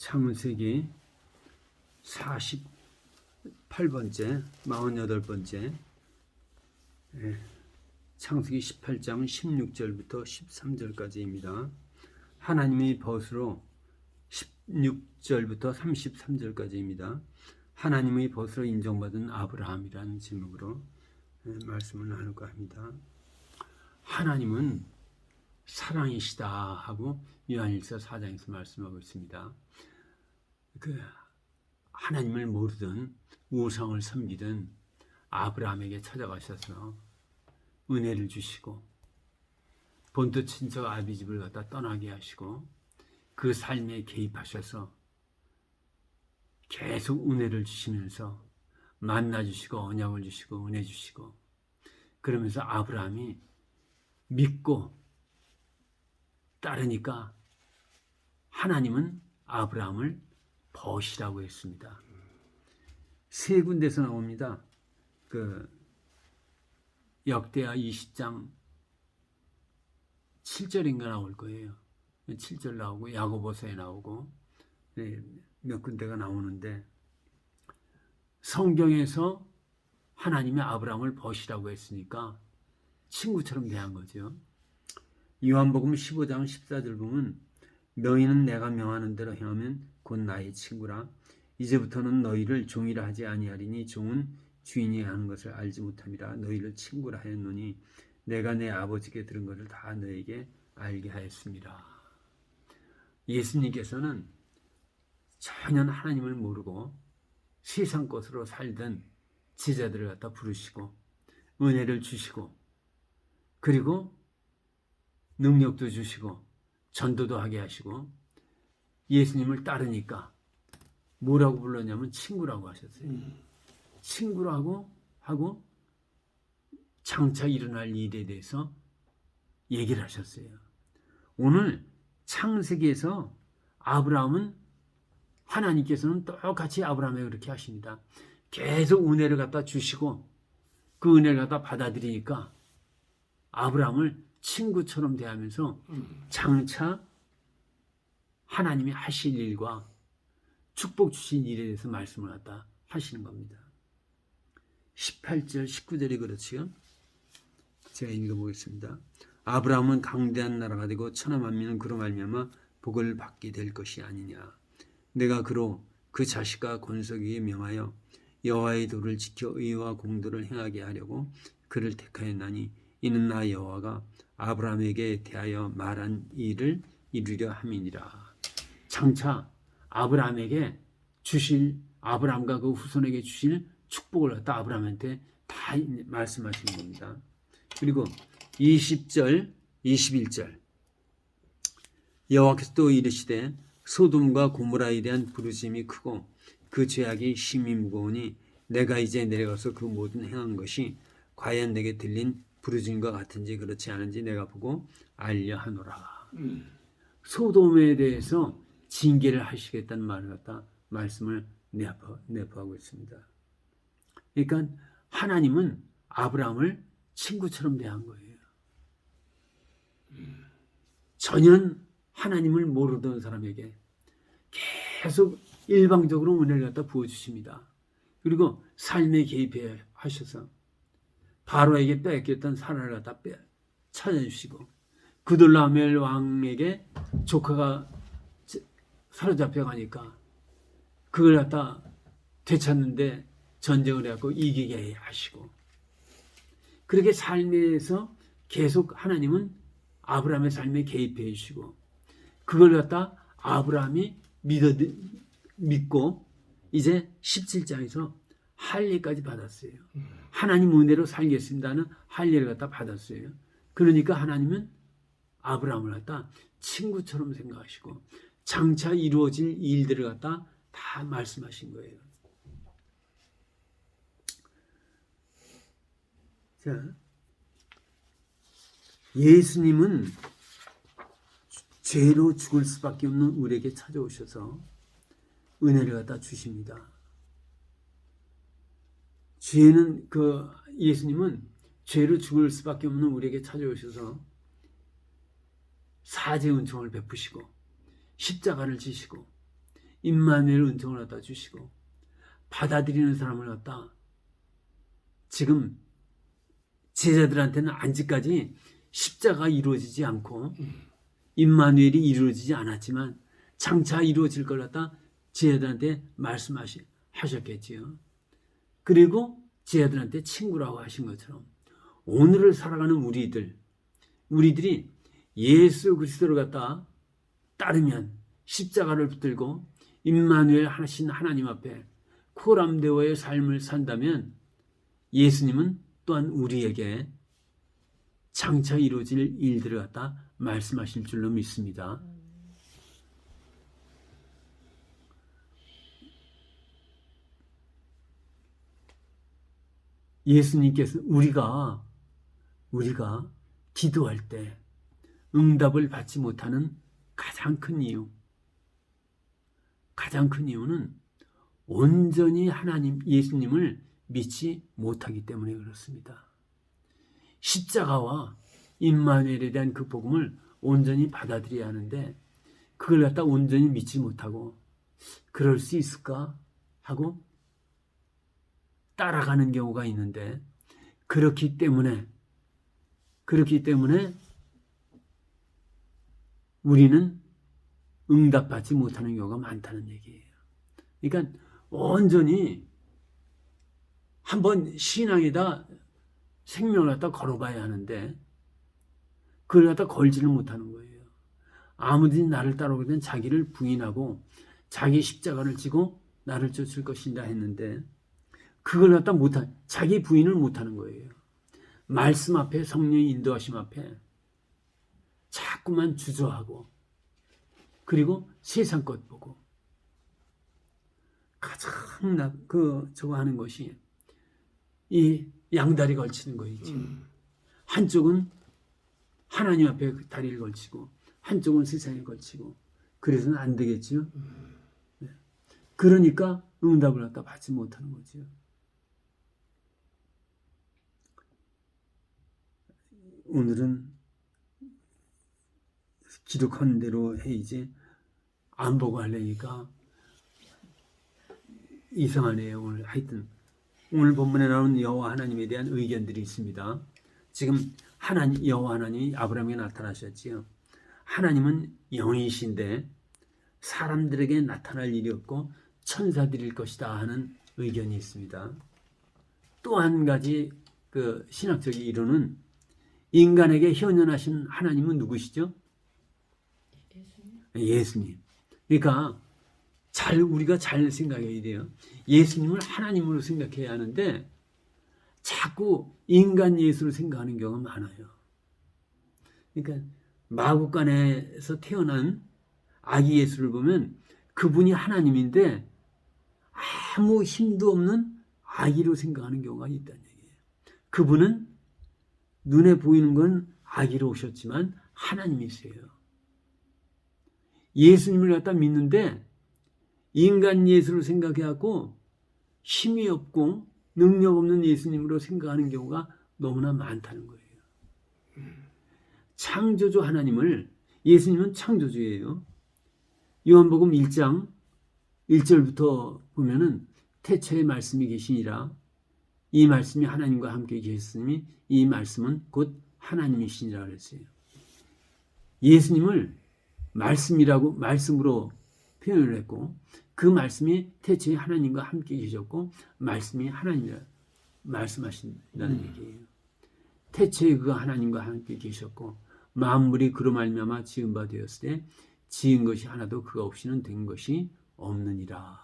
창세기 48번째, 48번째 창세기 18장 16절부터 13절까지입니다. 하나님의 벗으로 16절부터 33절까지입니다. 하나님의 벗으로 인정받은 아브라함이라는 제목으로 말씀을 나눌까 합니다. 하나님은 사랑이시다 하고 요한일서 4장에서 말씀하고 있습니다. 하나님을 모르던 우상을 섬기던 아브라함에게 찾아가셔서 은혜를 주시고 본토 친척 아비집을 갖다 떠나게 하시고 그 삶에 개입하셔서 계속 은혜를 주시면서 만나 주시고 언약을 주시고 은혜 주시고 그러면서 아브라함이 믿고 따르니까 하나님은 아브라함을 벗이라고 했습니다. 세 군데서 나옵니다. 역대하 20장 7절인가 나올 거예요. 7절 나오고 야고보서에 나오고 몇 군데가 나오는데 성경에서 하나님이 아브라함을 벗이라고 했으니까 친구처럼 대한 거죠. 요한복음 15장 14절 보면 너희는 내가 명하는 대로 행하면 곧 나의 친구라. 이제부터는 너희를 종이라 하지 아니하리니 종은 주인이 하는 것을 알지 못함이라. 너희를 친구라 하였노니 내가 내 아버지께 들은 것을 다 너에게 알게 하였습니다. 예수님께서는 전혀 하나님을 모르고 세상 것으로 살던 제자들을 갖다 부르시고 은혜를 주시고 그리고 능력도 주시고 전도도 하게 하시고 예수님을 따르니까 뭐라고 불렀냐면 친구라고 하셨어요. 친구라고 하고 장차 일어날 일에 대해서 얘기를 하셨어요. 오늘 창세기에서 아브라함은 하나님께서는 똑같이 아브라함에게 그렇게 하십니다. 계속 은혜를 갖다 주시고 그 은혜를 갖다 받아들이니까 아브라함을 친구처럼 대하면서 장차 하나님이 하실 일과 축복 주신 일에 대해서 말씀을 갖다 하시는 겁니다. 18절 19절이 그렇지요. 제가 읽어보겠습니다. 아브라함은 강대한 나라가 되고 천하 만민은 그로 말미암아 복을 받게 될 것이 아니냐. 내가 그로 그 자식과 권속에게 명하여 여호와의 도를 지켜 의와 공도를 행하게 하려고 그를 택하였나니 이는 나 여호와가 아브라함에게 대하여 말한 일을 이루려 함이니라. 장차 아브라함에게 주실 아브라함과 그 후손에게 주실 축복을 갖다 아브라함한테 다 말씀하시는 겁니다. 그리고 20절, 21절 여호와께서 또 이르시되 소돔과 고모라에 대한 부르짖음이 크고 그 죄악이 심히 무거우니 내가 이제 내려가서 그 모든 행한 것이 과연 내게 들린 부르짖음과 같은지 그렇지 않은지 내가 보고 알려 하노라. 소돔에 대해서 징계를 하시겠다는 말을 갖다 말씀을 내포하고 있습니다. 그러니까 하나님은 아브라함을 친구처럼 대한 거예요. 전혀 하나님을 모르던 사람에게 계속 일방적으로 은혜를 갖다 부어주십니다. 그리고 삶에 개입해 하셔서 바로에게 뺏겼던 사라를 갖다 찾아주시고 그돌라멜 왕에게 조카가 사로잡혀 가니까 그걸 갖다 되찾는데 전쟁을 해갖고 이기게 하시고 그렇게 삶에서 계속 하나님은 아브라함의 삶에 개입해 주시고 그걸 갖다 아브라함이 믿고 이제 17장에서 할례까지 받았어요. 하나님 은혜로 살겠습니다는 할례를 갖다 받았어요. 그러니까 하나님은 아브라함을 갖다 친구처럼 생각하시고 장차 이루어질 일들을 갖다 다 말씀하신 거예요. 자, 예수님은 죄로 죽을 수밖에 없는 우리에게 찾아오셔서 은혜를 갖다 주십니다. 예수님은 죄로 죽을 수밖에 없는 우리에게 찾아오셔서 사죄 은총을 베푸시고 십자가를 지시고 임마누엘 은총을 갖다 주시고 받아들이는 사람을 갖다 지금 제자들한테는 아직까지 십자가 이루어지지 않고 임마누엘이 이루어지지 않았지만 장차 이루어질 걸 갖다 제자들한테 말씀하셨겠지요. 그리고 제자들한테 친구라고 하신 것처럼 오늘을 살아가는 우리들이 예수 그리스도를 갖다 따르면 십자가를 붙들고 임마누엘 하신 하나님 앞에 코람데오의 삶을 산다면 예수님은 또한 우리에게 장차 이루어질 일들을 갖다 말씀하실 줄로 믿습니다. 예수님께서 우리가 기도할 때 응답을 받지 못하는 가장 큰 이유는 온전히 예수님을 믿지 못하기 때문에 그렇습니다. 십자가와 임마누엘에 대한 그 복음을 온전히 받아들여야 하는데 그걸 갖다 온전히 믿지 못하고 그럴 수 있을까 하고 따라가는 경우가 있는데 그렇기 때문에 우리는 응답받지 못하는 경우가 많다는 얘기예요. 그러니까 온전히 한번 신앙에다 생명을 갖다 걸어봐야 하는데 그걸 갖다 걸지를 못하는 거예요. 아무든지 나를 따라오게 된 자기를 부인하고 자기 십자가를 지고 나를 쫓을 것이다 했는데 그걸 갖다 자기 부인을 못하는 거예요. 말씀 앞에 성령의 인도하심 앞에 자꾸만 주저하고 그리고 세상 것 보고 가장 저거 하는 것이 이 양다리 걸치는 거이지. 한쪽은 하나님 앞에 다리를 걸치고 한쪽은 세상에 걸치고 그래서는 안 되겠지요. 네. 그러니까 응답을 갖다 받지 못하는 거죠. 오늘은 기록한 대로 해야지 안 보고 하려니까 이상하네요. 오늘 하여튼 오늘 본문에 나오는 여호와 하나님에 대한 의견들이 있습니다. 지금 여호와 하나님이 아브라함에게 나타나셨지요. 하나님은 영이신데 사람들에게 나타날 일이 없고 천사들일 것이다 하는 의견이 있습니다. 또 한 가지 그 신학적 이론은 인간에게 현현하신 하나님은 누구시죠? 예수님. 그러니까 우리가 잘 생각해야 돼요. 예수님을 하나님으로 생각해야 하는데 자꾸 인간 예수로 생각하는 경우가 많아요. 그러니까 마구간에서 태어난 아기 예수를 보면 그분이 하나님인데 아무 힘도 없는 아기로 생각하는 경우가 있다는 얘기예요. 그분은 눈에 보이는 건 아기로 오셨지만 하나님이세요. 예수님을 갖다 믿는데 인간 예수를 생각해갖고 힘이 없고 능력 없는 예수님으로 생각하는 경우가 너무나 많다는 거예요. 창조주 하나님을, 예수님은 창조주예요. 요한복음 1장 1절부터 보면은 태초에 말씀이 계시니라. 이 말씀이 하나님과 함께 계셨으니 이 말씀은 곧 하나님이시니라 그랬어요. 예수님을 말씀으로 표현을 했고 그 말씀이 태초에 하나님과 함께 계셨고 말씀이 하나님이라 말씀하신다는 얘기예요. 태초에 그가 하나님과 함께 계셨고 만물이 그로 말미암아 지은 바 되었을 때 지은 것이 하나도 그가 없이는 된 것이 없느니라.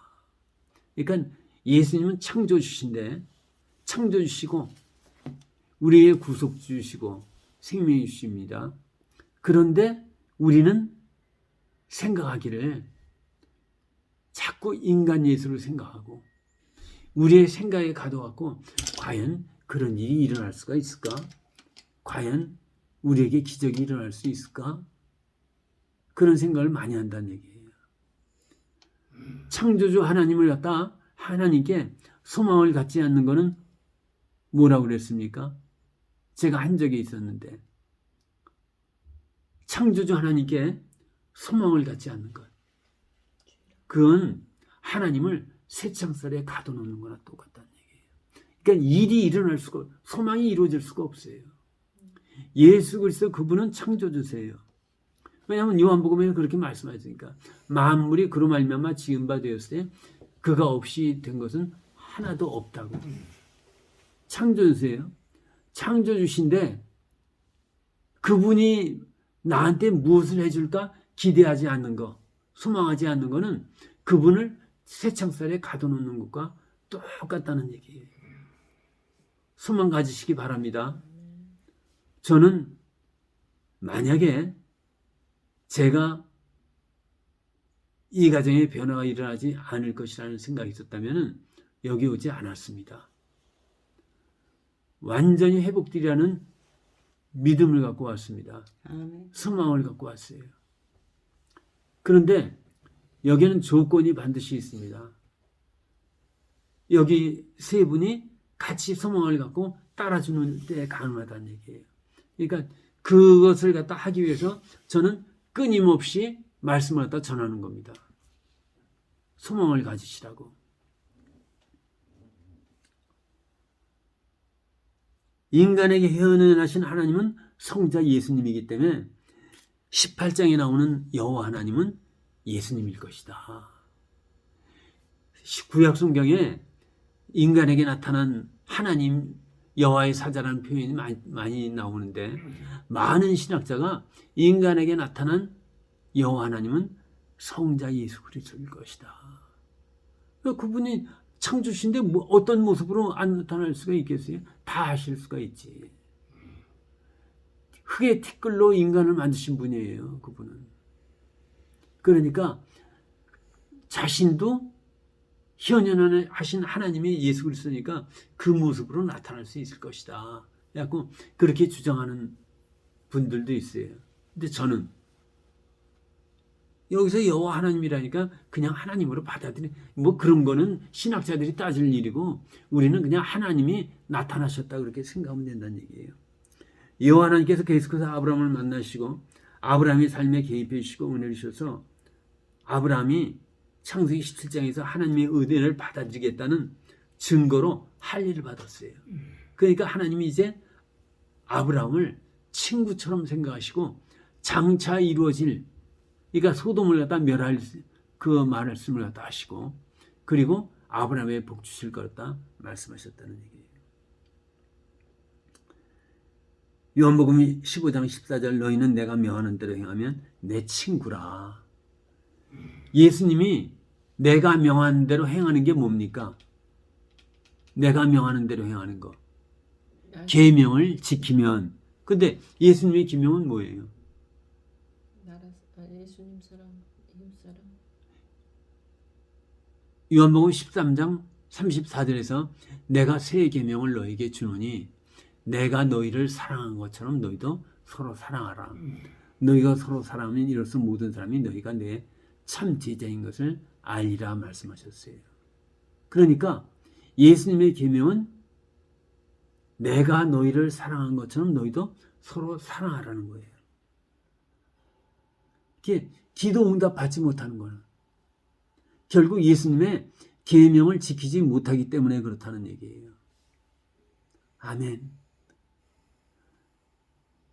그러니까 예수님은 창조주신데 창조주시고 우리의 구속주시고 생명주십니다. 그런데 우리는 생각하기를 자꾸 인간 예수를 생각하고 우리의 생각에 가둬갖고 과연 그런 일이 일어날 수가 있을까? 과연 우리에게 기적이 일어날 수 있을까? 그런 생각을 많이 한다는 얘기예요. 창조주 하나님을 갖다 하나님께 소망을 갖지 않는 것은 뭐라고 그랬습니까? 제가 한 적이 있었는데 창조주 하나님께 소망을 갖지 않는 것. 그건 하나님을 새창살에 가둬놓는 거나 똑같다는 얘기예요. 그러니까 일이 일어날 수가, 소망이 이루어질 수가 없어요. 예수 그리스도 그분은 창조주세요. 왜냐하면 요한복음에 그렇게 말씀하셨으니까 만물이 그로 말미암아 지은 바 되었을 때 그가 없이 된 것은 하나도 없다고. 창조주세요. 창조주신데 그분이 나한테 무엇을 해줄까 기대하지 않는 거, 소망하지 않는 거는 그분을 새창살에 가둬놓는 것과 똑같다는 얘기예요. 소망 가지시기 바랍니다. 저는 만약에 제가 이 가정에 변화가 일어나지 않을 것이라는 생각이 있었다면 여기 오지 않았습니다. 완전히 회복되리라는 믿음을 갖고 왔습니다. 소망을 갖고 왔어요. 그런데 여기는 조건이 반드시 있습니다. 여기 세 분이 같이 소망을 갖고 따라주는 때 가능하다는 얘기예요. 그러니까 그것을 갖다 하기 위해서 저는 끊임없이 말씀을 갖다 전하는 겁니다. 소망을 가지시라고. 인간에게 현현하신 하나님은 성자 예수님이기 때문에 18장에 나오는 여호와 하나님은 예수님일 것이다. 구약 성경에 인간에게 나타난 하나님 여호와의 사자라는 표현이 많이 나오는데 많은 신학자가 인간에게 나타난 여호와 하나님은 성자 예수 그리스도일 것이다. 그분이 창조신데 뭐 어떤 모습으로 안 나타날 수가 있겠어요? 다 하실 수가 있지. 흙의 티끌로 인간을 만드신 분이에요. 그분은. 그러니까 자신도 현현하신 하나님의 예수 그리스도니까 그 모습으로 나타날 수 있을 것이다. 그래서 그렇게 주장하는 분들도 있어요. 근데 저는 여기서 여호와 하나님이라니까 그냥 하나님으로 받아들이, 뭐 그런 거는 신학자들이 따질 일이고 우리는 그냥 하나님이 나타나셨다 그렇게 생각하면 된다는 얘기예요. 여호와 하나님께서 계속해서 아브라함을 만나시고 아브라함의 삶에 개입해 주시고 은혜를 주셔서 아브라함이 창세기 17장에서 하나님의 은혜를 받아들이겠다는 증거로 할례를 받았어요. 그러니까 하나님이 이제 아브라함을 친구처럼 생각하시고 장차 이루어질, 그러니까 소돔을 갖다 멸할 그 말씀을 갖다 하시고 그리고 아브라함의 복 주실 거다 말씀하셨다는 얘기예요. 요한복음 15장 14절 너희는 내가 명하는 대로 행하면 내 친구라. 예수님이 내가 명하는 대로 행하는 게 뭡니까? 내가 명하는 대로 행하는 거. 계명을 지키면. 근데 예수님의 계명은 뭐예요? 예수님 사랑, 이웃 사랑. 요한복음 13장 34절에서 내가 새 계명을 너에게 주노니 내가 너희를 사랑한 것처럼 너희도 서로 사랑하라. 너희가 서로 사랑하면 이로써 모든 사람이 너희가 내 참 제자인 것을 알리라 말씀하셨어요. 그러니까 예수님의 계명은 내가 너희를 사랑한 것처럼 너희도 서로 사랑하라는 거예요. 이게 기도 응답 받지 못하는 거는 결국 예수님의 계명을 지키지 못하기 때문에 그렇다는 얘기예요. 아멘.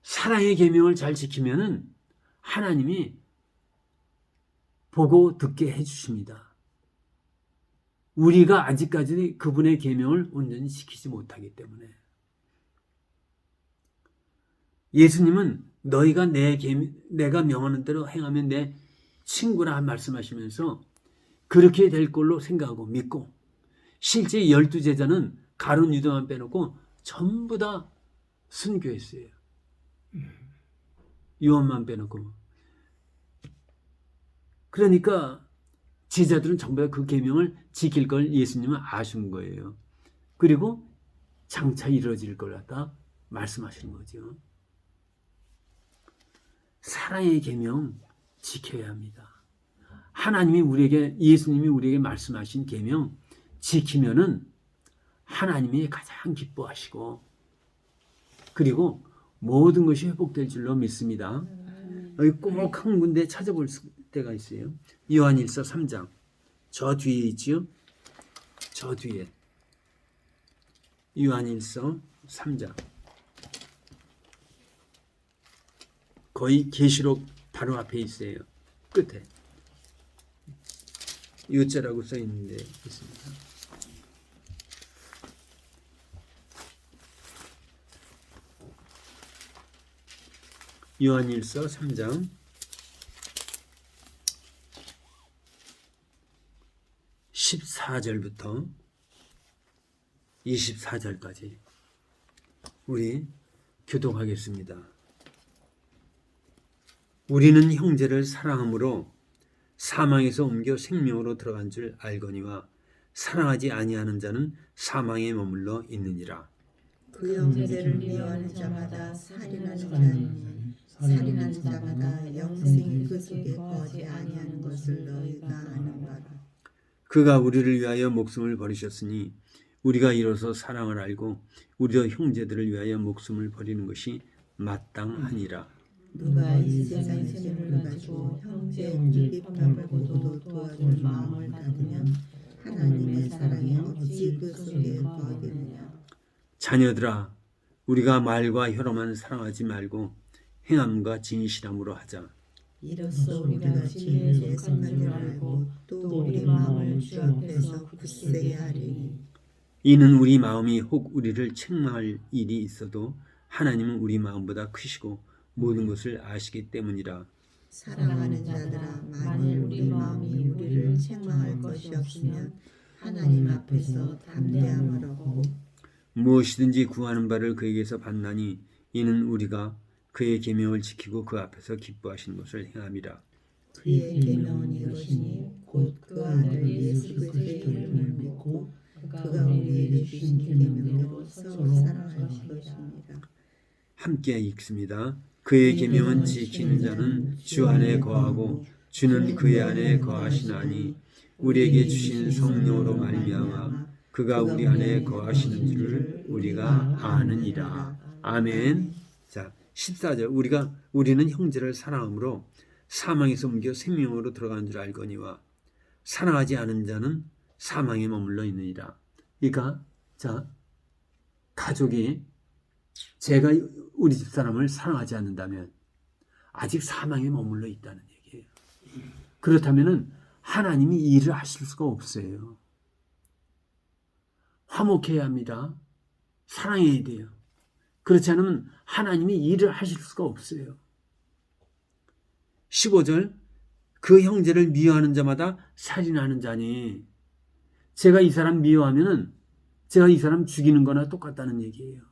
사랑의 계명을 잘 지키면은 하나님이 보고 듣게 해주십니다. 우리가 아직까지 그분의 계명을 온전히 지키지 못하기 때문에. 예수님은 너희가 내가 명하는 대로 행하면 내 친구라 말씀하시면서 그렇게 될 걸로 생각하고 믿고 실제 12제자는 가룟 유다만 빼놓고 전부 다 순교했어요. 요한만 빼놓고. 그러니까 제자들은 전부 다 그 계명을 지킬 걸 예수님은 아신 거예요. 그리고 장차 이루어질 걸 갖다 말씀하시는 거죠. 사랑의 계명 지켜야 합니다. 하나님이 우리에게, 예수님이 우리에게 말씀하신 계명 지키면은 하나님이 가장 기뻐하시고 그리고 모든 것이 회복될 줄로 믿습니다. 여기 꼭 한 군데 찾아볼 때가 있어요. 요한일서 3장. 저 뒤에 있지요. 저 뒤에 요한일서 3장 거의 계시록 바로 앞에 있어요. 끝에 요자라고 써 있는데 있습니다. 요한일서 3장 14절부터 24절까지 우리 교독하겠습니다. 우리는 형제를 사랑함으로 사망에서 옮겨 생명으로 들어간 줄 알거니와 사랑하지 아니하는 자는 사망에 머물러 있느니라. 그 형제를 미워하는 자마다 살인하는 자니 살인하는 자마다 영생이 그 속에 거하지 아니하는 것을 너희가 아는 바라. 그가 우리를 위하여 목숨을 버리셨으니 우리가 이로써 사랑을 알고 우리도 형제들을 위하여 목숨을 버리는 것이 마땅하니라. 누가 이 세상 재물을 가지고 형제의 비판을 보고도 도와줄 마음을 닫으면 하나님의 사랑이 어찌 그 속에 거하겠느냐. 자녀들아, 우리가 말과 혀로만 사랑하지 말고 행함과 진실함으로 하자. 이로써 우리가 진리에 속한 줄 알고 또 우리 마음을 주 앞에서 굳세게 하리니 이는 우리 마음이 혹 우리를 책망할 일이 있어도 하나님은 우리 마음보다 크시고 모든 것을 아시기 때문이라. 사랑하는 자들아, 만일 우리 마음이 우리를 책망할 것이 없으면 하나님 앞에서 담대함을 얻고 무엇이든지 구하는 바를 그에게서 받나니 이는 우리가 그의 계명을 지키고 그 앞에서 기뻐하시는 것을 행함이라. 그의 계명은 이것이니 곧 그 아들 예수 그리스도의 이름을 믿고 그가 우리에게 주신 계명대로 서로 사랑할 것입니다. 함께 읽습니다. 그의 계명은 지키는 자는 주 안에 거하고 주는 그의 안에 거하시나니 우리에게 주신 성령으로 말미암아 그가 우리 안에 거하시는 줄을 우리가 아느니라. 아멘. 자, 14절 우리는 형제를 사랑함으로 사망에서 옮겨 생명으로 들어가는 줄 알거니와 사랑하지 않은 자는 사망에 머물러 있느니라. 그러니까 자, 가족이 제가 우리 집 사람을 사랑하지 않는다면 아직 사망에 머물러 있다는 얘기예요. 그렇다면은 하나님이 일을 하실 수가 없어요. 화목해야 합니다. 사랑해야 돼요. 그렇지 않으면 하나님이 일을 하실 수가 없어요. 15절 그 형제를 미워하는 자마다 살인하는 자니 제가 이 사람 미워하면은 제가 이 사람 죽이는 거나 똑같다는 얘기예요.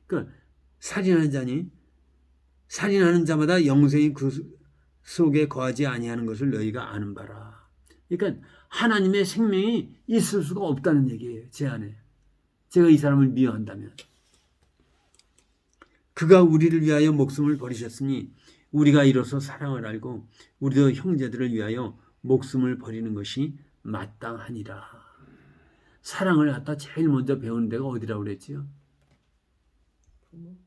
그러니까 살인하는 자니 살인하는 자마다 영생이 그 속에 거하지 아니하는 것을 너희가 아는 바라. 그러니까 하나님의 생명이 있을 수가 없다는 얘기예요. 제 안에. 제가 이 사람을 미워한다면. 그가 우리를 위하여 목숨을 버리셨으니 우리가 이로써 사랑을 알고 우리도 형제들을 위하여 목숨을 버리는 것이 마땅하니라. 사랑을 갖다 제일 먼저 배우는 데가 어디라고 그랬지요? 부모?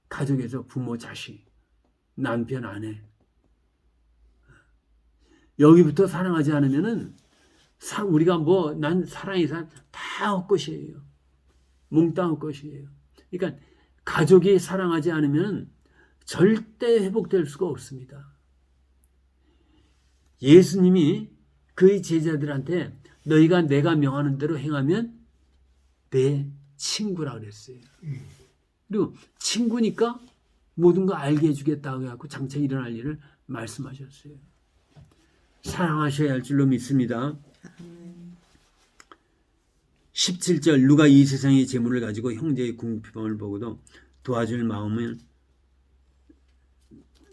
가족에서 부모, 자식, 남편, 아내. 여기부터 사랑하지 않으면은 우리가 난 사랑이 다 헛것이에요. 몽땅 헛것이에요. 그러니까 가족이 사랑하지 않으면 절대 회복될 수가 없습니다. 예수님이 그의 제자들한테 너희가 내가 명하는 대로 행하면 내 친구라 그랬어요. 그리고 친구니까 모든 거 알게 해주겠다고 해갖고 장차 일어날 일을 말씀하셨어요. 사랑하셔야 할 줄로 믿습니다. 17절 누가 이 세상의 재물을 가지고 형제의 궁핍함을 보고도 도와줄 마음을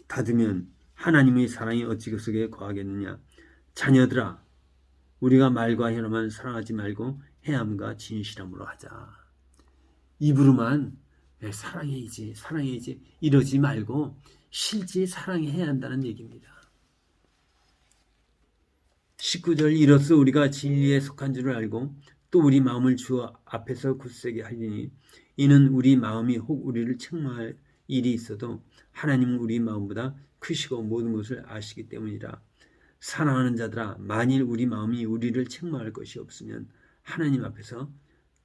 닫으면 하나님의 사랑이 어찌 그 속에 거하겠느냐. 자녀들아 우리가 말과 혀로만 사랑하지 말고 행함과 진실함으로 하자. 입으로만 사랑해야지 이러지 말고 실제 사랑해야 한다는 얘기입니다. 19절 이로써 우리가 진리에 속한 줄을 알고 또 우리 마음을 주 앞에서 굳세게 하리니 이는 우리 마음이 혹 우리를 책망할 일이 있어도 하나님은 우리 마음보다 크시고 모든 것을 아시기 때문이라. 사랑하는 자들아, 만일 우리 마음이 우리를 책망할 것이 없으면 하나님 앞에서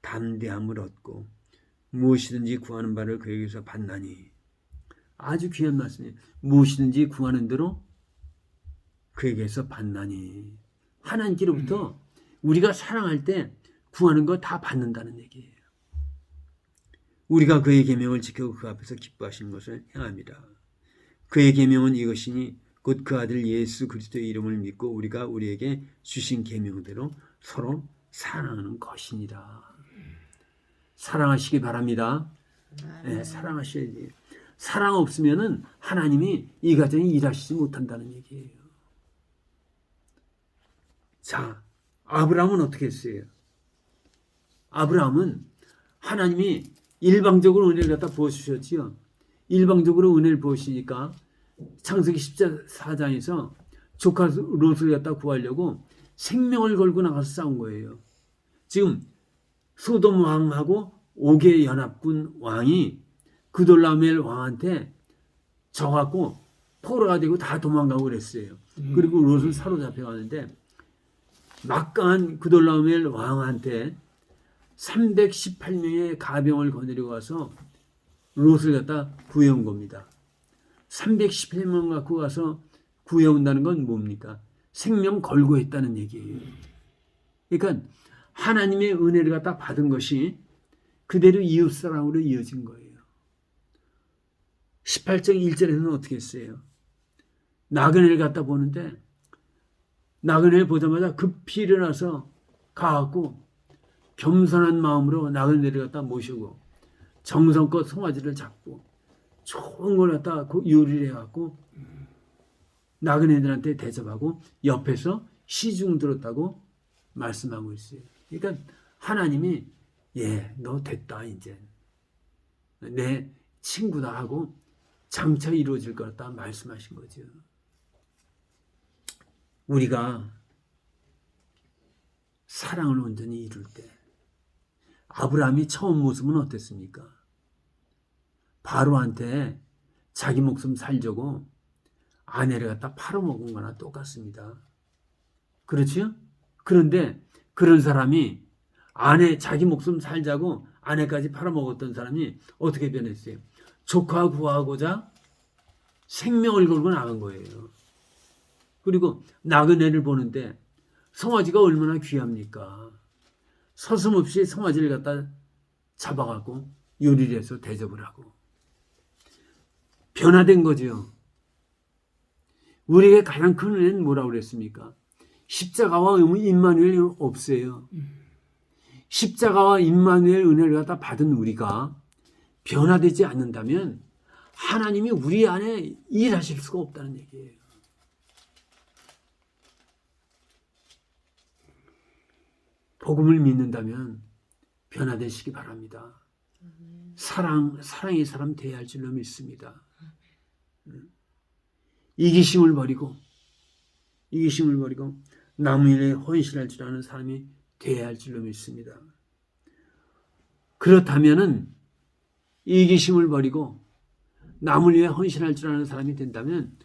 담대함을 얻고 무엇이든지 구하는 바를 그에게서 받나니. 아주 귀한 말씀이에요. 무엇이든지 구하는 대로 그에게서 받나니. 하나님께로부터 우리가 사랑할 때 구하는 거 다 받는다는 얘기예요. 우리가 그의 계명을 지키고 그 앞에서 기뻐하시는 것을 행합니다. 그의 계명은 이것이니 곧 그 아들 예수 그리스도의 이름을 믿고 우리가 우리에게 주신 계명대로 서로 사랑하는 것이니라. 사랑하시기 바랍니다. 네, 사랑하셔야지. 사랑 없으면은 하나님이 이 가정에 일하시지 못한다는 얘기예요. 자, 아브라함은 어떻게 했어요? 아브라함은 하나님이 일방적으로 은혜를 갖다 부어주셨지요. 일방적으로 은혜를 부으시니까 창세기 14장에서 조카 롯을 갖다 구하려고 생명을 걸고 나가서 싸운 거예요. 지금 소돔 왕하고 5개 연합군 왕이 그돌라오멜 왕한테 져갖고 포로가 되고 다 도망가고 그랬어요. 그리고 롯을 사로잡혀가는데 막강한 그돌라오멜 왕한테 318명의 가병을 거느리고 와서 롯을 갖다 구해온 겁니다. 318명 갖고 가서 구해온다는 건 뭡니까? 생명 걸고 했다는 얘기예요. 그러니까 하나님의 은혜를 갖다 받은 것이 그대로 이웃사랑으로 이어진 거예요. 18장 1절에는 어떻게 했어요? 나그네를 갖다 보는데 나그네를 보자마자 급히 일어나서 가갖고 겸손한 마음으로 나그네를 갖다 모시고 정성껏 송아지를 잡고 좋은 걸 갖다 요리를 해갖고 나그네들한테 대접하고 옆에서 시중 들었다고 말씀하고 있어요. 그러니까 하나님이 너 됐다 이제 내 친구다 하고 장차 이루어질 거다 말씀하신 거죠. 우리가 사랑을 온전히 이룰 때 아브라함이 처음 모습은 어땠습니까? 바로한테 자기 목숨 살려고 아내를 갖다 팔아먹은 거나 똑같습니다. 그렇죠? 그런데 그런 사람이 자기 목숨 살자고 아내까지 팔아먹었던 사람이 어떻게 변했어요? 조카 구하고자 생명을 걸고 나간 거예요. 그리고 나그네를 보는데 송아지가 얼마나 귀합니까? 서슴없이 송아지를 갖다 잡아갖고 요리를 해서 대접을 하고 변화된 거죠. 우리에게 가장 큰 은혜는 뭐라고 그랬습니까? 십자가와 임마누엘 없어요. 십자가와 임마누엘 은혜를 갖다 받은 우리가 변화되지 않는다면 하나님이 우리 안에 일하실 수가 없다는 얘기예요. 복음을 믿는다면 변화되시기 바랍니다. 사랑의 사람 되어야 할 줄로 믿습니다. 이기심을 버리고 남의 일에 헌신할 줄 아는 사람이 되어야 할 줄로 믿습니다. 그렇다면은 이기심을 버리고 남을 위해 헌신할 줄 아는 사람이 된다면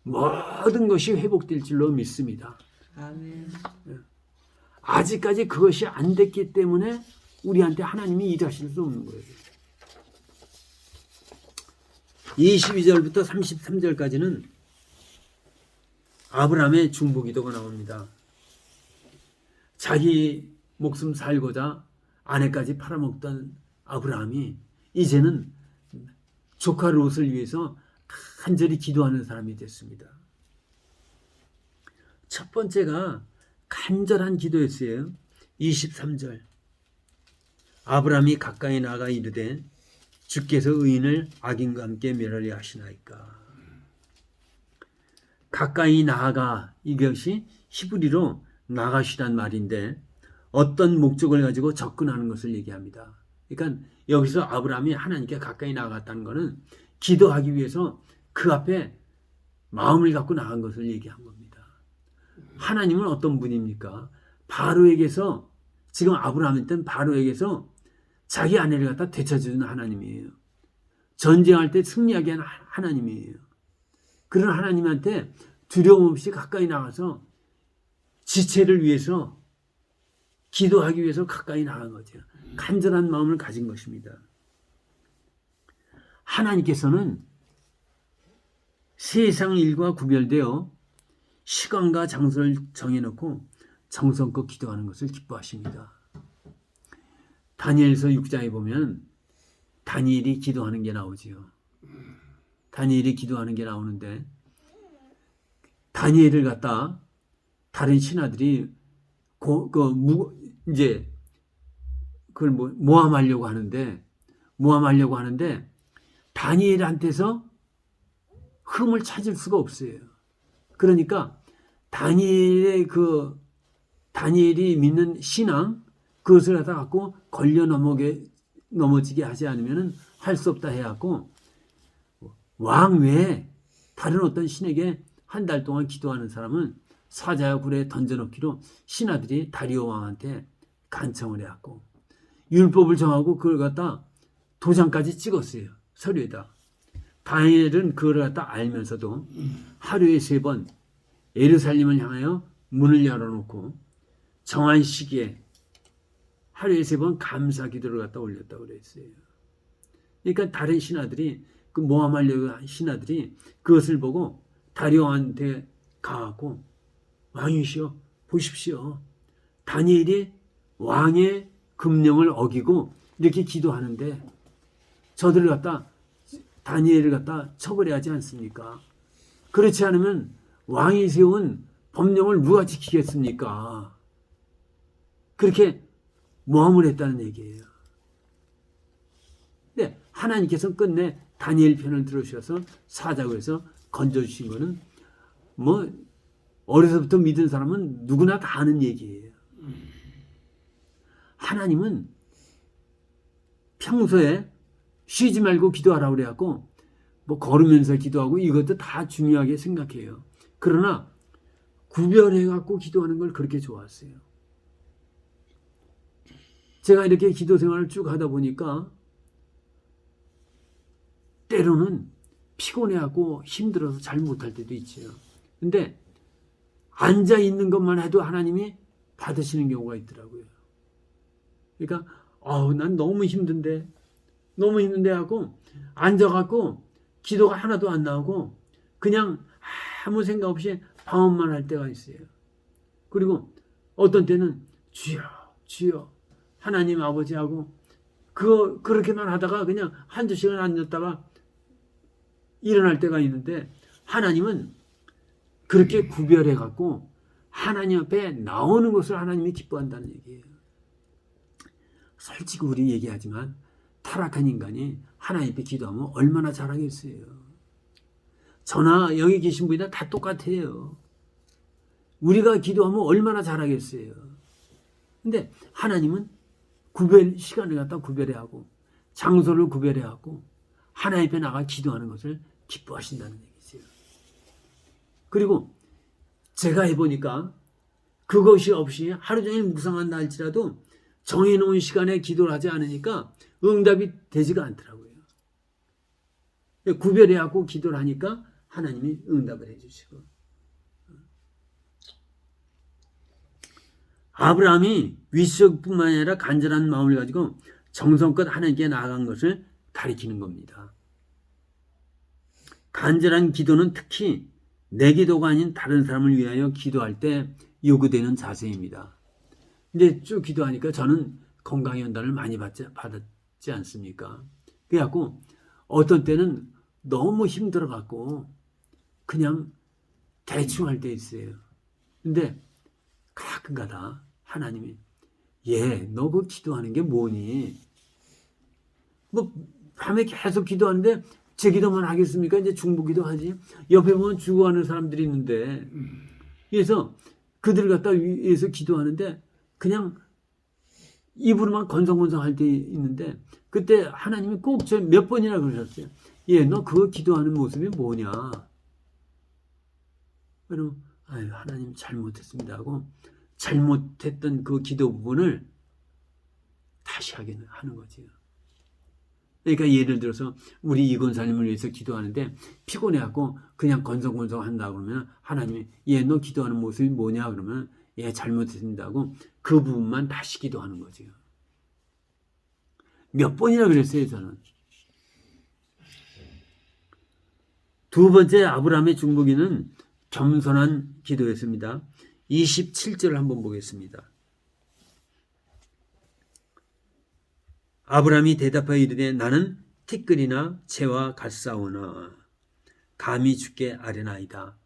모든 것이 회복될 줄로 믿습니다. 아멘. 아직까지 그것이 안 됐기 때문에 우리한테 하나님이 일하실 수 없는 거예요. 22절부터 33절까지는 아브라함의 중보기도가 나옵니다. 자기 목숨 살고자 아내까지 팔아먹던 아브라함이 이제는 조카 롯을 위해서 간절히 기도하는 사람이 됐습니다. 첫 번째가 간절한 기도였어요. 23절 아브라함이 가까이 나가 이르되 주께서 의인을 악인과 함께 멸하려 하시나이까. 가까이 나아가, 이것이 히브리로 나가시란 말인데 어떤 목적을 가지고 접근하는 것을 얘기합니다. 그러니까 여기서 아브라함이 하나님께 가까이 나아갔다는 것은 기도하기 위해서 그 앞에 마음을 갖고 나간 것을 얘기한 겁니다. 하나님은 어떤 분입니까? 바로에게서, 지금 아브라함한테는 바로에게서 자기 아내를 갖다 되찾아주는 하나님이에요. 전쟁할 때 승리하게 하는 하나님이에요. 그런 하나님한테 두려움 없이 가까이 나가서 지체를 위해서 기도하기 위해서 가까이 나간 거죠. 간절한 마음을 가진 것입니다. 하나님께서는 세상 일과 구별되어 시간과 장소를 정해놓고 정성껏 기도하는 것을 기뻐하십니다. 다니엘서 6장에 보면 다니엘이 기도하는 게 나오지요. 다니엘이 기도하는 게 나오는데 다니엘을 갖다 다른 신하들이 이제 그걸 모함하려고 하는데 다니엘한테서 흠을 찾을 수가 없어요. 그러니까 다니엘이 믿는 신앙 그것을 갖다 갖고 걸려 넘어지게 하지 않으면 할 수 없다 해갖고 왕 외에 다른 어떤 신에게 한 달 동안 기도하는 사람은 사자야 굴에 던져놓기로 신하들이 다리오 왕한테 간청을 해갖고 율법을 정하고 그걸 갖다 도장까지 찍었어요. 서류에다. 다니엘은 그걸 갖다 알면서도 하루에 3번 예루살렘을 향하여 문을 열어놓고 정한 시기에 하루에 3번 감사 기도를 갖다 올렸다고 그랬어요. 그러니까 다른 신하들이 그 모함하려고 한 신하들이 그것을 보고 다리오한테 가갖고 왕이시여 보십시오. 다니엘이 왕의 금령을 어기고 이렇게 기도하는데 저들을 갖다 다니엘을 갖다 처벌해야 하지 않습니까? 그렇지 않으면 왕이 세운 법령을 누가 지키겠습니까? 그렇게 모함을 했다는 얘기예요. 근데 하나님께서 끝내 다니엘 편을 들으셔서 사자굴에서 건져주신 거는 어려서부터 믿은 사람은 누구나 다 아는 얘기예요. 하나님은 평소에 쉬지 말고 기도하라고 그래갖고 걸으면서 기도하고 이것도 다 중요하게 생각해요. 그러나 구별해갖고 기도하는 걸 그렇게 좋아했어요. 제가 이렇게 기도 생활을 쭉 하다 보니까 때로는 피곤해갖고 힘들어서 잘 못할 때도 있죠. 근데 앉아 있는 것만 해도 하나님이 받으시는 경우가 있더라고요. 그러니까 난 너무 힘든데 하고 앉아갖고 기도가 하나도 안 나오고 그냥 아무 생각 없이 방언만 할 때가 있어요. 그리고 어떤 때는 주여 하나님 아버지하고 그렇게만 하다가 그냥 한두 시간 앉았다가 일어날 때가 있는데 하나님은 그렇게 구별해갖고 하나님 앞에 나오는 것을 하나님이 기뻐한다는 얘기예요. 솔직히 우리 얘기하지만 타락한 인간이 하나님 앞에 기도하면 얼마나 잘하겠어요. 저나 여기 계신 분이나 다 똑같아요. 우리가 기도하면 얼마나 잘하겠어요. 근데 하나님은 시간을 갖다 구별해 하고 장소를 구별해 하고 하나님 앞에 나가 기도하는 것을 기뻐하신다는 얘기죠. 그리고 제가 해보니까 그것이 없이 하루 종일 묵상한다 할지라도 정해놓은 시간에 기도를 하지 않으니까 응답이 되지가 않더라고요. 구별해갖고 기도를 하니까 하나님이 응답을 해주시고 아브라함이 위석뿐만 아니라 간절한 마음을 가지고 정성껏 하나님께 나아간 것을 가리키는 겁니다. 간절한 기도는 특히 내 기도가 아닌 다른 사람을 위하여 기도할 때 요구되는 자세입니다. 근데 쭉 기도하니까 저는 건강 연단을 많이 받았지 않습니까? 그래갖고 어떤 때는 너무 힘들어갖고 그냥 대충 할 때 있어요. 근데 가끔가다 하나님이 너 그 기도하는 게 뭐니? 밤에 계속 기도하는데 제 기도만 하겠습니까? 이제 중보기도 하지. 옆에 보면 죽어가는 사람들이 있는데 그래서 그들을 갖다 위해서 기도하는데 그냥 입으로만 건성건성 할 때 있는데 그때 하나님이 꼭 저 몇 번이나 그러셨어요. 너 그거 기도하는 모습이 뭐냐? 그럼 하나님 잘못했습니다 하고 잘못했던 그 기도 부분을 다시 하는 거지요. 그러니까 예를 들어서 우리 이건사님을 위해서 기도하는데 피곤해갖고 그냥 건성건성 한다 그러면 하나님이 얘 너 기도하는 모습이 뭐냐 그러면 얘 잘못했습니다고 그 부분만 다시 기도하는 거죠. 몇 번이나 그랬어요 저는. 두 번째 아브라함의 중보기는 겸손한 기도였습니다. 27절을 한번 보겠습니다. 아브라함이 대답하여 이르되 나는 티끌이나 채와 같사오나 감히 주께 아뢰나이다.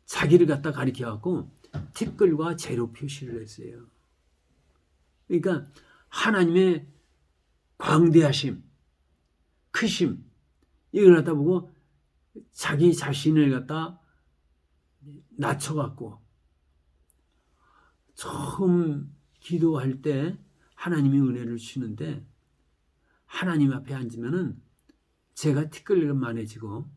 자기를 갖다 가리켜갖고 티끌과 채로 표시를 했어요. 그러니까 하나님의 광대하심, 크심 이걸 갖다 보고 자기 자신을 갖다 낮춰갖고 처음 기도할 때 하나님이 은혜를 주시는데 하나님 앞에 앉으면은 제가 티끌만해지고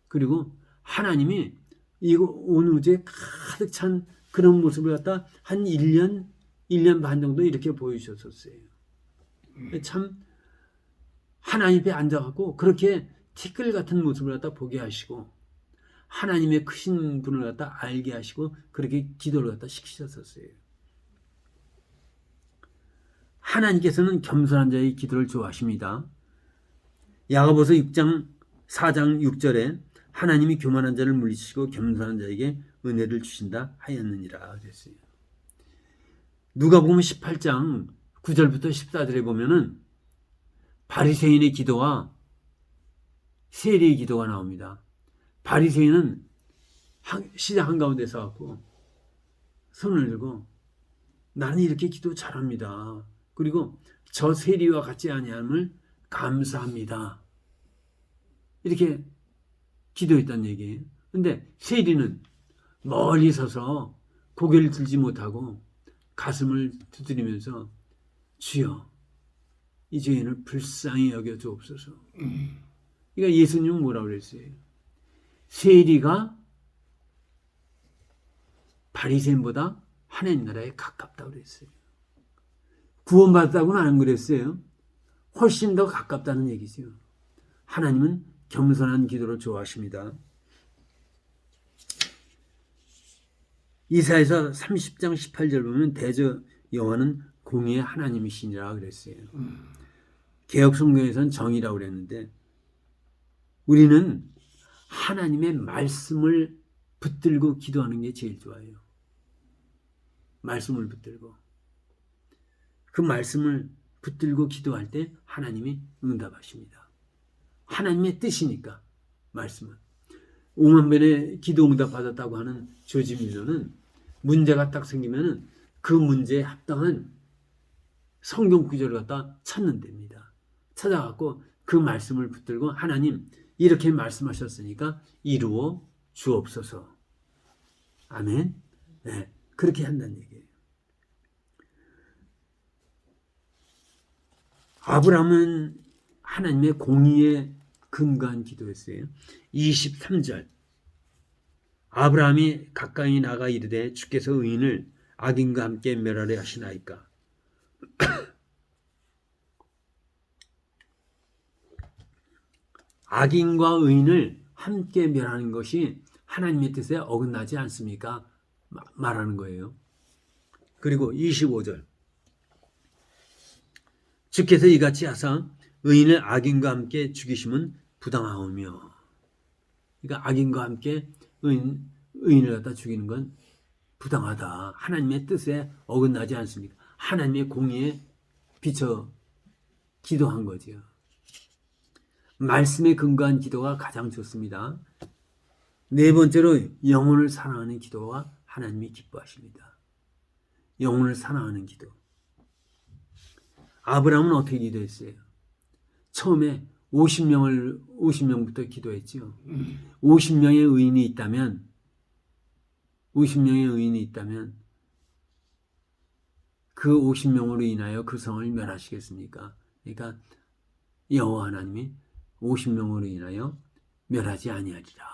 그리고 하나님이 이거 온 우주에 가득 찬 그런 모습을 갖다 한 1년 반 정도 이렇게 보여주셨었어요. 참 하나님 앞에 앉아갖고 그렇게 티끌 같은 모습을 갖다 보게 하시고 하나님의 크신 분을 갖다 알게 하시고 그렇게 기도를 갖다 시키셨었어요. 하나님께서는 겸손한 자의 기도를 좋아하십니다. 야고보서 4장 6절에 하나님이 교만한 자를 물리치시고 겸손한 자에게 은혜를 주신다 하였느니라 그랬어요. 누가복음 18장 9절부터 14절에 보면은 바리새인의 기도와 세리의 기도가 나옵니다. 바리새인은 시장 한가운데서 갖고 손을 들고 나는 이렇게 기도 잘합니다. 그리고 저 세리와 같지 아니함을 감사합니다. 이렇게 기도했다는 얘기예요. 근데 세리는 멀리 서서 고개를 들지 못하고 가슴을 두드리면서 주여 이 죄인을 불쌍히 여겨 주옵소서. 그러니까 예수님은 뭐라고 그랬어요? 세리가 바리새인보다 하나님 나라에 가깝다고 그랬어요. 구원받았다고는 안 그랬어요. 훨씬 더 가깝다는 얘기죠. 하나님은 겸손한 기도를 좋아하십니다. 이사야서 30장 18절 보면 대저 여호와는 공의의 하나님이시니라 그랬어요. 개역 성경에서는 정의라고 그랬는데 우리는 하나님의 말씀을 붙들고 기도하는 게 제일 좋아요. 말씀을 붙들고 그 말씀을 붙들고 기도할 때 하나님이 응답하십니다. 하나님의 뜻이니까 말씀은. 5만 번의 기도 응답 받았다고 하는 조지 밀러는 문제가 딱 생기면은 그 문제에 합당한 성경 구절을 갖다 찾는 데입니다. 찾아갖고 그 말씀을 붙들고 하나님 이렇게 말씀하셨으니까 이루어 주옵소서. 아멘. 네, 그렇게 한다는 얘기예요. 아브라함은 하나님의 공의에 근거한 기도했어요. 23절 아브라함이 가까이 나가 이르되 주께서 의인을 악인과 함께 멸하려 하시나이까. 악인과 의인을 함께 멸하는 것이 하나님의 뜻에 어긋나지 않습니까? 말하는 거예요. 그리고 25절 주께서 이같이 하사 의인을 악인과 함께 죽이심은 부당하오며. 그러니까 악인과 함께 의인을 갖다 죽이는 건 부당하다. 하나님의 뜻에 어긋나지 않습니까? 하나님의 공의에 비춰 기도한 거죠. 말씀에 근거한 기도가 가장 좋습니다. 네 번째로 영혼을 사랑하는 기도와 하나님이 기뻐하십니다. 영혼을 사랑하는 기도. 아브라함은 어떻게 기도했어요? 처음에 50명부터 기도했죠. 50명의 의인이 있다면 그 50명으로 인하여 그 성을 멸하시겠습니까? 그러니까 여호와 하나님이 50명으로 인하여 멸하지 아니하리라.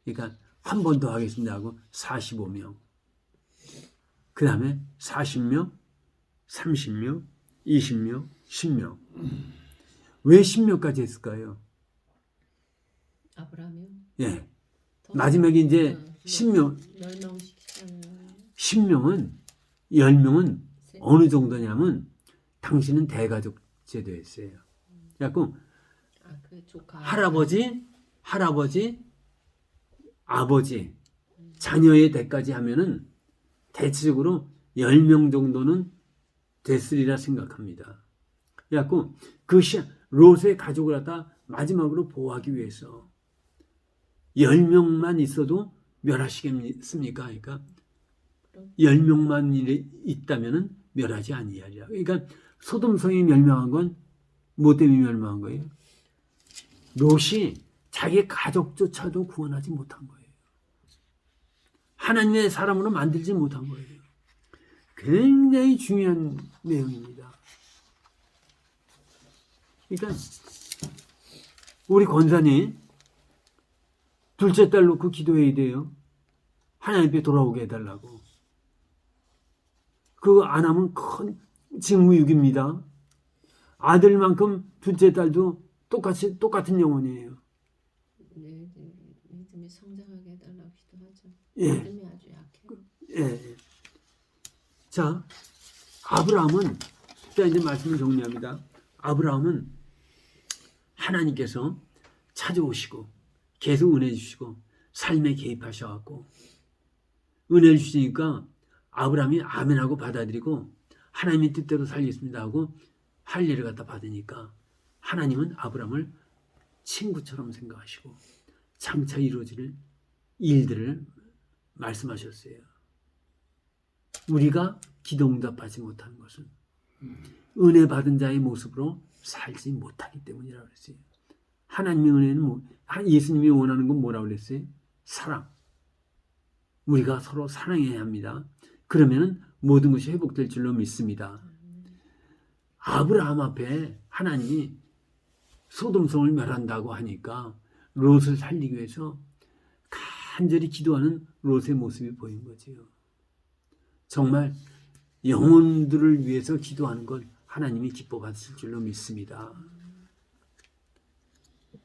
그러니까 한 번 더 하겠습니다 하고 45명. 그 다음에 40명, 30명, 20명, 10명. 왜 10명까지 했을까요? 아브라함이요? 예. 더 마지막에 이제 10명, 10명은 10명은 어느 정도냐면 당신은 대가족 제도였어요. 그래갖고 그 조카 할아버지, 아버지, 자녀의 대까지 하면은 대체적으로 10명 정도는 됐으리라 생각합니다. 그래갖고 그 롯의 가족을 갖다 마지막으로 보호하기 위해서 10명만 있어도 멸하시겠습니까? 그러니까 10명만 있다면은 멸하지 아니하리라. 그러니까 소돔성이 멸망한 건 뭐 때문에 멸망한 거예요? 롯이 자기 가족조차도 구원하지 못한 거예요. 하나님의 사람으로 만들지 못한 거예요. 굉장히 중요한 내용입니다. 그러니까 우리 권사님 둘째 딸 놓고 기도해야 돼요. 하나님 앞에 돌아오게 해달라고. 그거 안 하면 큰 직무유기입니다. 아들만큼 둘째 딸도 똑같은 영혼이에요. 네, 믿음이 성장하게 해달라고 기도하죠. 예. 믿음이 아주 약해요. 예. 자, 아브라함은, 자, 이제 말씀을 정리합니다. 아브라함은 하나님께서 찾아오시고, 계속 은혜 주시고, 삶에 개입하셔갖고, 은혜를 주시니까 아브라함이 아멘하고 받아들이고, 하나님의 뜻대로 살겠습니다 하고, 할 일을 갖다 받으니까, 하나님은 아브라함을 친구처럼 생각하시고, 장차 이루어질 일들을 말씀하셨어요. 우리가 기도 응답하지 못하는 것은 은혜 받은 자의 모습으로 살지 못하기 때문이라고 그랬어요. 하나님의 은혜는 예수님이 원하는 건 뭐라고 그랬어요? 사랑. 우리가 서로 사랑해야 합니다. 그러면 모든 것이 회복될 줄로 믿습니다. 아브라함 앞에 하나님이 소돔성을 멸한다고 하니까 롯을 살리기 위해서 간절히 기도하는 롯의 모습이 보인 거지요. 정말 영혼들을 위해서 기도하는 걸 하나님이 기뻐 받으실 줄로 믿습니다.